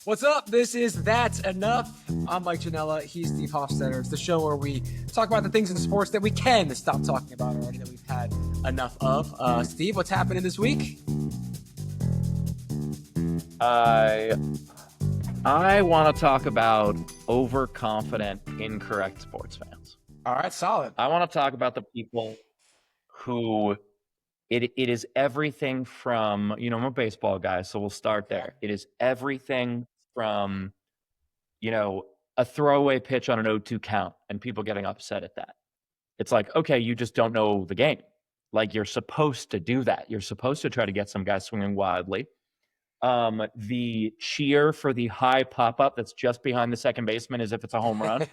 What's up? This is That's Enough. I'm Mike Janella. He's Steve Hofstetter. It's the show where we talk about the things in sports that we can stop talking about already, that we've had enough of. Steve, what's happening this week? I I want to talk about overconfident, incorrect sports fans. All right, solid. I want to talk about the people who it is everything from, I'm a baseball guy, so we'll start there. It is everything from, you know, a throwaway pitch on an 0-2 count and people getting upset at that. It's like, okay, you just don't know the game. Like, you're supposed to do that. You're supposed to try to get some guy swinging wildly. The cheer for the high pop-up that's just behind the second baseman as if it's a home run.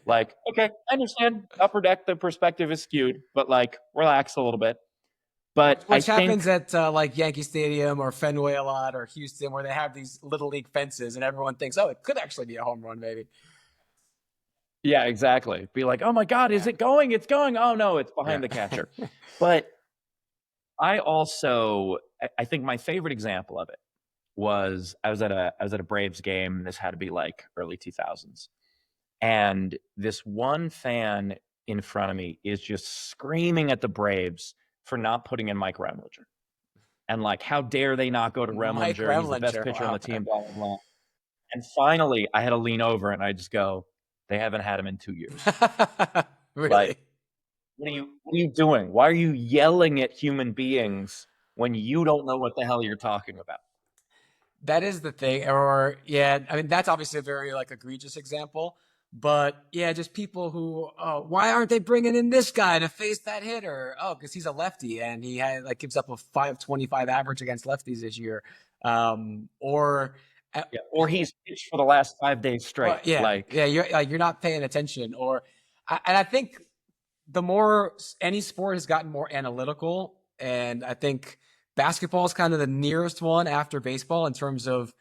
Like, okay, I understand. Upper deck, the perspective is skewed, but like, relax a little bit. But I Which happens think, at like Yankee Stadium or Fenway a lot, or Houston, where they have these little league fences and everyone thinks, oh, it could actually be a home run, maybe. yeah, exactly. Be like, oh my God, is Yeah. it going? It's going. Oh no, it's behind Yeah. the catcher. But I think my favorite example of it was I was at a Braves game. This had to be like early 2000s. And this one fan in front of me is just screaming at the Braves for not putting in Mike Remlinger. And like, how dare they not go to Mike Remlinger? He's the best Remlinger. pitcher on Wow. the team, blah, blah, blah. And finally, I had to lean over and I just go, they haven't had him in 2 years. Really? Like, what are you doing? Why are you yelling at human beings when you don't know what the hell you're talking about? That is the thing. Or yeah, I mean that's obviously a very like egregious example. But yeah, just people who, oh, why aren't they bringing in this guy to face that hitter? Oh, because he's a lefty and he had like gives up a 5.25 average against lefties this year. Or Yeah. Or he's pitched for the last 5 days well, straight. yeah, Like, yeah, you're not paying attention. Or and I think the more any sport has gotten more analytical, and I think basketball is kind of the nearest one after baseball in terms of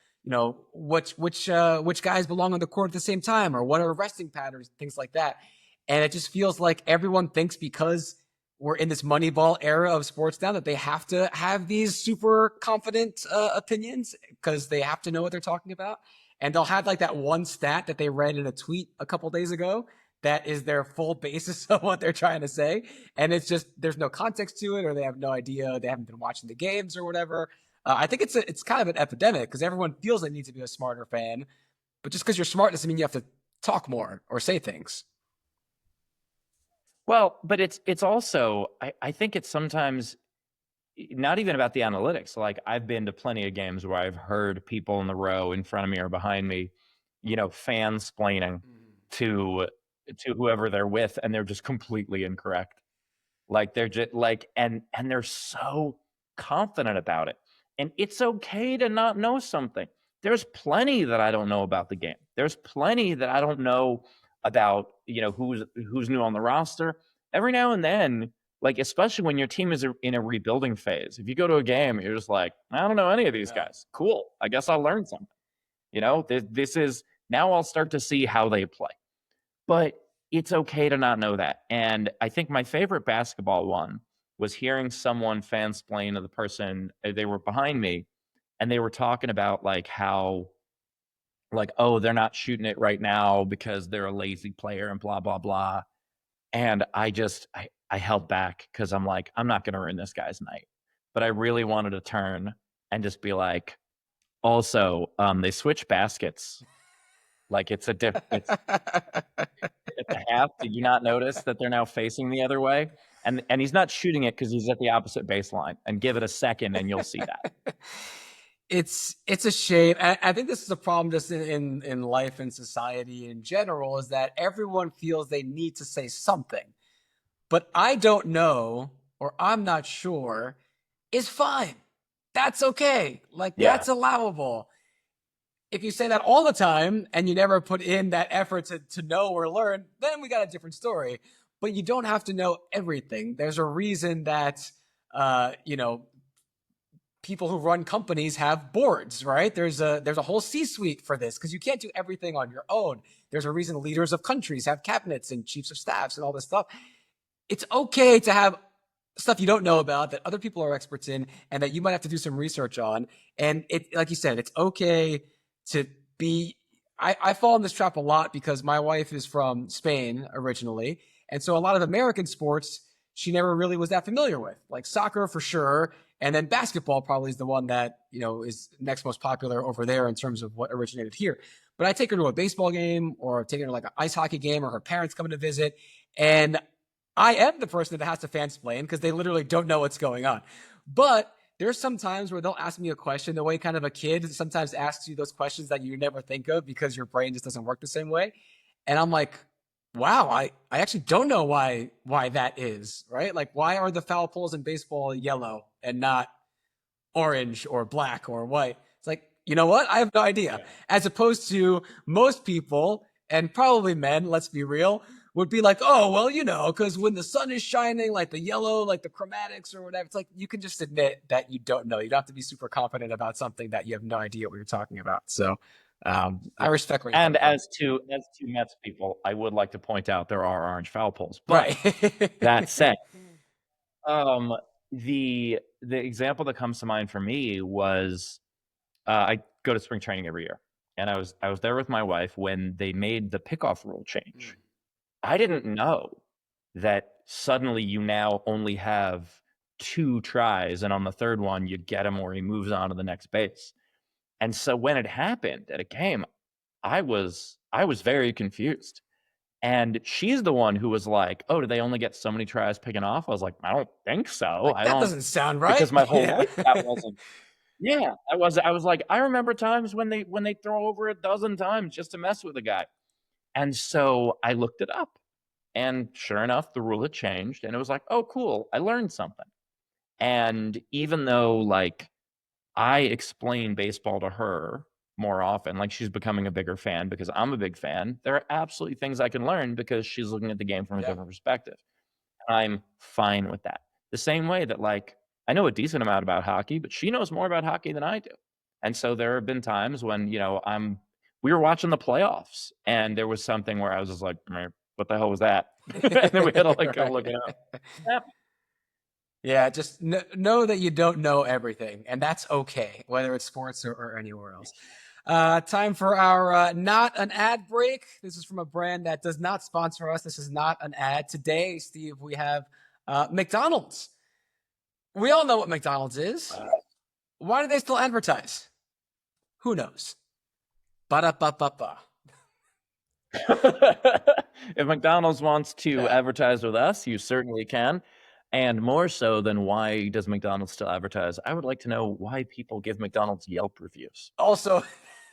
which guys belong on the court at the same time, or what are resting patterns, things like that. And it just feels like everyone thinks because we're in this Moneyball era of sports now that they have to have these super confident opinions because they have to know what they're talking about. And they'll have like that one stat that they read in a tweet a couple days ago that is their full basis of what they're trying to say. And it's just, there's no context to it, or they have no idea. They haven't been watching the games or whatever. I think it's kind of an epidemic because everyone feels they need to be a smarter fan. But just because you're smart doesn't mean you have to talk more or say things. well, but it's also I think it's sometimes not even about the analytics. Like, I've been to plenty of games where I've heard people in the row in front of me or behind me, fansplaining to whoever they're with, and they're just completely incorrect. Like, they're just like, and they're so confident about it. And it's okay to not know something. There's plenty that I don't know about the game. There's plenty that I don't know about, who's new on the roster. Every now and then, like, especially when your team is in a rebuilding phase, if you go to a game, you're just like, I don't know any of these Yeah. guys. Cool. I guess I'll learn something. This is now I'll start to see how they play. But it's okay to not know that. And I think my favorite basketball one was hearing someone fansplain to the person, they were behind me, and they were talking about like how, like, oh, they're not shooting it right now because they're a lazy player and blah blah blah. And I held back because I'm like, I'm not going to ruin this guy's night. But I really wanted to turn and just be like, also, they switch baskets. Like, it's at the half. Did you not notice that they're now facing the other way? And he's not shooting it because he's at the opposite baseline. And give it a second, and you'll see that. It's a shame. I think this is a problem just in life and society in general, is that everyone feels they need to say something. But I don't know, or I'm not sure, is fine. That's okay. Like, Yeah. that's allowable. If you say that all the time and you never put in that effort to know or learn, then we got a different story. But you don't have to know everything. There's a reason that, uh, you know, people who run companies have boards, right? There's a whole C-suite for this because you can't do everything on your own. There's a reason leaders of countries have cabinets and chiefs of staffs and all this stuff. It's okay to have stuff you don't know about that other people are experts in and that you might have to do some research on. And it, like you said, it's okay to be I fall in this trap a lot because my wife is from Spain originally, and so a lot of American sports she never really was that familiar with, like soccer for sure, and then basketball probably is the one that is next most popular over there in terms of what originated here. But I take her to a baseball game or take her to like an ice hockey game or her parents coming to visit, and I am the person that has to fansplain because they literally don't know what's going on. But there's some times where they'll ask me a question the way kind of a kid sometimes asks you those questions that you never think of because your brain just doesn't work the same way. And I'm like, wow, I actually don't know why that is, right? Like why are the foul poles in baseball yellow and not orange or black or white? It's like, you know what? I have no idea. Yeah. As opposed to most people, and probably men, let's be real, would be like, oh, well, because when the sun is shining, like the yellow, like the chromatics or whatever, it's like you can just admit that you don't know. You don't have to be super confident about something that you have no idea what you're talking about. So I Yeah. respect where you're And coming from. as to Mets people, I would like to point out there are orange foul poles. But Right. that said, um, the example that comes to mind for me was I go to spring training every year, and I was there with my wife when they made the pickoff rule change. I didn't know that suddenly you now only have 2 tries, and on the third one you get him or he moves on to the next base. And so when it happened at a game, I was very confused. And she's the one who was like, "Oh, do they only get so many tries picking off?" I was like, "I don't think so. Like I that don't," doesn't sound right. because my whole Yeah. life that wasn't. Yeah, I was like, I remember times when they throw over a dozen times just to mess with a guy. And so I looked it up. And sure enough, the rule had changed and it was like, "Oh, cool. I learned something." And even though like I explain baseball to her more often, like she's becoming a bigger fan because I'm a big fan, there are absolutely things I can learn because she's looking at the game from a Yeah. different perspective. I'm fine with that. The same way that like I know a decent amount about hockey, but she knows more about hockey than I do. And so there have been times when, we were watching the playoffs and there was something where I was just like, "Meh, what the hell was that?" And then we had to like go look it up. Right. Yeah, just know that you don't know everything, and that's okay, whether it's sports or anywhere else. Time for our not an ad break. This is from a brand that does not sponsor us. This is not an ad. Today, Steve, we have McDonald's. We all know what McDonald's is. Why do they still advertise? Who knows? Ba-da-ba-ba-ba. If McDonald's wants to Yeah. advertise with us, you certainly can. And more so than why does McDonald's still advertise, I would like to know why people give McDonald's Yelp reviews. Also,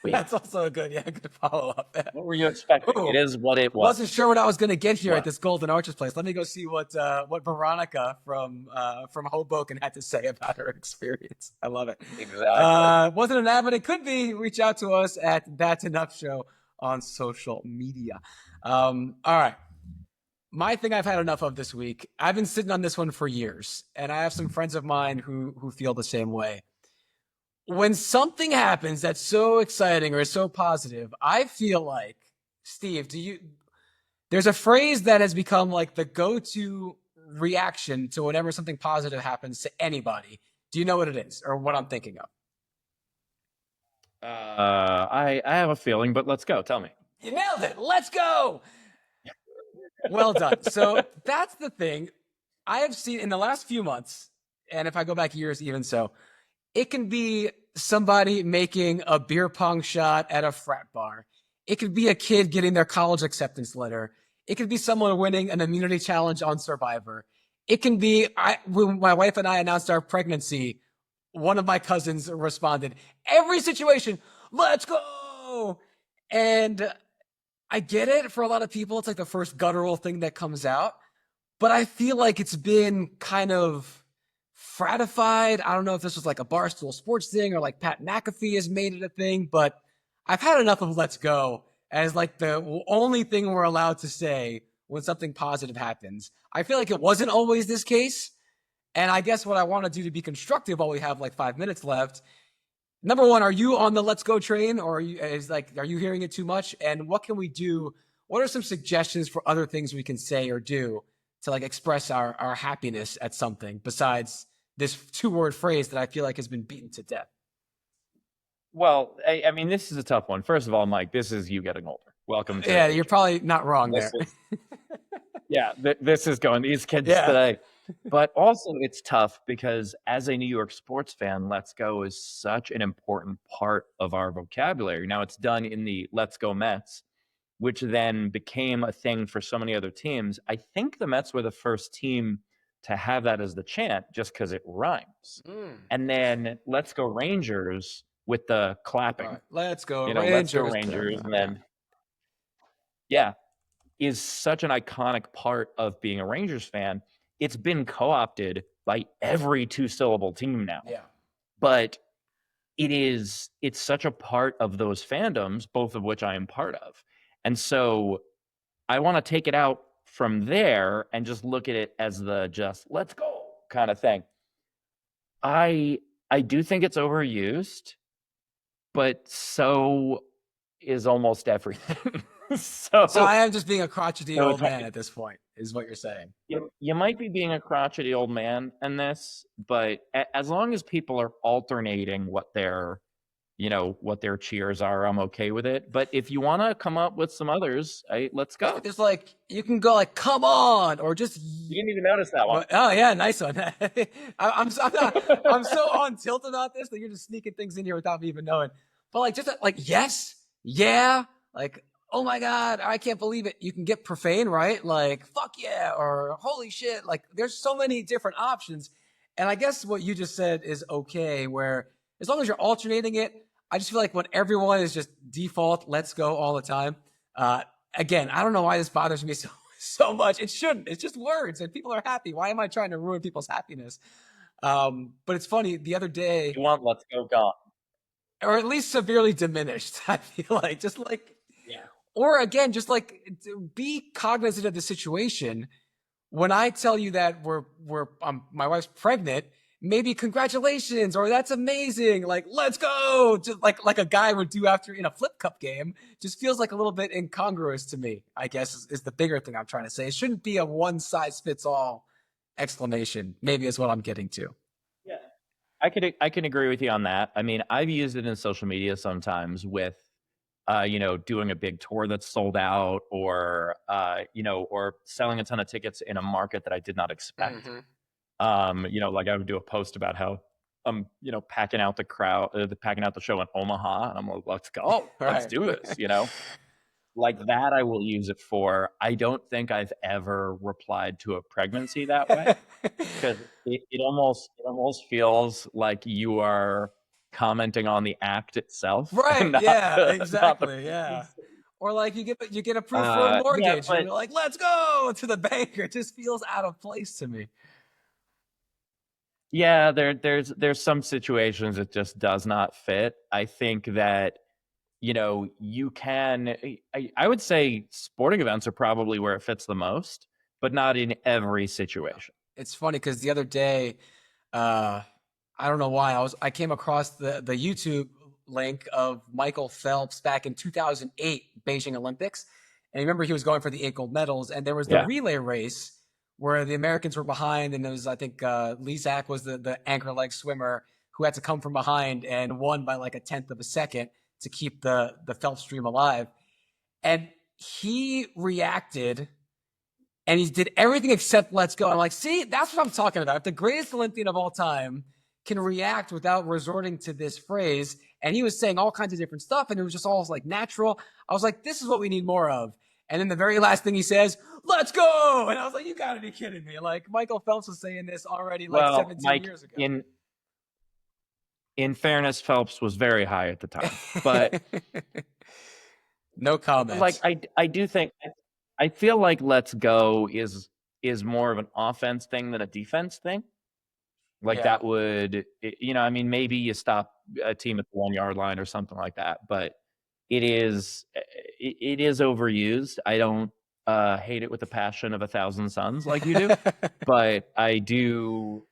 Wait, that's also a good follow up. what were you expecting? It Ooh, is what it was. wasn't sure what I was going to get here at What? this Golden Arches place. Let me go see what Veronica from Hoboken had to say about her experience. I love it. Exactly. Wasn't an ad, but it could be. Reach out to us at That's Enough Show on social media. All right. My thing I've had enough of this week. I've been sitting on this one for years, and I have some friends of mine who feel the same way. When something happens that's so exciting or so positive, I feel like, Steve, there's a phrase that has become like the go-to reaction to whenever something positive happens to anybody. Do you know what it is or what I'm thinking of? I have a feeling, but let's go. Tell me. You nailed it. Let's go. Well done. So that's the thing I have seen in the last few months, and if I go back years, even so, it can be somebody making a beer pong shot at a frat bar. It could be a kid getting their college acceptance letter. It could be someone winning an immunity challenge on Survivor. It can be when my wife and I announced our pregnancy, one of my cousins responded, every situation, let's go. And I get it for a lot of people. It's like the first guttural thing that comes out. But I feel like it's been kind of fratified. I don't know if this was like a Barstool Sports thing or like Pat McAfee has made it a thing, but I've had enough of let's go as like the only thing we're allowed to say when something positive happens. I feel like it wasn't always this case. And I guess what I want to do to be constructive while we have like 5 minutes left. Number one, are you on the let's go train or are you hearing it too much? And what can we do? What are some suggestions for other things we can say or do to like express our happiness at something besides this 2-word phrase that I feel like has been beaten to death? Well, I mean, this is a tough one. First of all, Mike, this is you getting older. Welcome to Yeah, you're aging. probably not wrong This there. is yeah, this is going these kids Yeah. today. But also it's tough because as a New York sports fan, let's go is such an important part of our vocabulary. Now it's done in the Let's Go Mets, which then became a thing for so many other teams. I think the Mets were the first team to have that as the chant just because it rhymes. And then Let's Go Rangers with the All clapping, right. Let's go Let's Go Rangers. Rangers. And Yeah. then, yeah, is such an iconic part of being a Rangers fan. It's been co-opted by every two-syllable team now. Yeah. But it's such a part of those fandoms, both of which I am part of. And so I want to take it out from there and just look at it as the just let's go kind of thing. I do think it's overused, but so is almost everything. So I am just being a crotchety So old it's man at this point, is what you're saying. you might be being a crotchety old man in this, but as long as people are alternating what their cheers are, I'm okay with it. But if you want to come up with some others, let's go. There's like, you can go like, come on, or just. You didn't even notice that one. Oh yeah, nice one. I'm so on tilt about this that you're just sneaking things in here without me even knowing. But like, just like, yes, yeah, like, oh my god, I can't believe it. You can get profane, right? Like, fuck yeah, or holy shit. Like, there's so many different options. And I guess what you just said is okay, where as long as you're alternating it, I just feel like when everyone is just default, let's go all the time. Again, I don't know why this bothers me so much. It shouldn't. It's just words, and people are happy. Why am I trying to ruin people's happiness? But it's funny. The other day, You want let's go gone, or at least severely diminished. I feel like just like, yeah. or again, just like be cognizant of the situation. When I tell you that my wife's pregnant, maybe congratulations, or that's amazing, like let's go, just like a guy would do after in a flip cup game. Just feels like a little bit incongruous to me, I guess, is the bigger thing I'm trying to say. It shouldn't be a one size fits all exclamation, maybe is what I'm getting to. Yeah, I can agree with you on that. I mean, I've used it in social media sometimes with doing a big tour that's sold out, or or selling a ton of tickets in a market that I did not expect. Like I would do a post about how I'm, packing out the crowd, packing out the show in Omaha, and I'm like, let's go, let's Right. do this, like that. I will use it for. I don't think I've ever replied to a pregnancy that way, because it almost feels like you are commenting on the act itself, Right. not Yeah, the, exactly. Yeah. Or like you get approved for a yeah, mortgage and but you're like, let's go to the banker. It just feels out of place to me. yeah, there's some situations it just does not fit. I think that you can. I would say sporting events are probably where it fits the most, but not in every situation. It's funny because the other day, uh, I don't know why I came across the YouTube link of Michael Phelps back in 2008 Beijing Olympics, and remember he was going for the 8 gold medals, and there was the Yeah, relay race where the Americans were behind, and it was I think Lee Zach was the anchor leg swimmer who had to come from behind and won by like a tenth of a second to keep the Phelps stream alive, and he reacted and he did everything except let's go. I'm like, see, that's what I'm talking about. If the greatest Olympian of all time can react without resorting to this phrase, and he was saying all kinds of different stuff, and it was just all like natural. I was like, this is what we need more of. And then the very last thing he says, let's go. And I was like, you gotta be kidding me. Like Michael Phelps was saying this already like well, 17 Mike, years ago. in fairness, Phelps was very high at the time, but no comment. like I do think I feel like let's go is more of an offense thing than a defense thing. Like that would, I mean, maybe you stop a team at the 1 yard line or something like that, but it is overused. I don't hate it with the passion of 1,000 suns like you do, but I do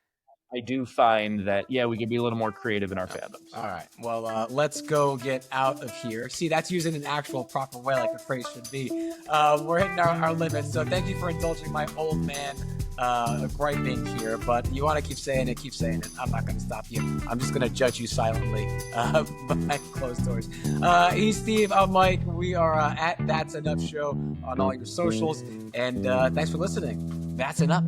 find that, yeah, we can be a little more creative in our fandoms. All right. Well, let's go get out of here. See, that's using an actual proper way, like the phrase should be. We're hitting our limits. So thank you for indulging my old man griping here, but you want to keep saying it, keep saying it. I'm not going to stop you. I'm just going to judge you silently behind closed doors. He's Steve. I'm Mike. We are at That's Enough Show on all your socials. And thanks for listening. That's Enough.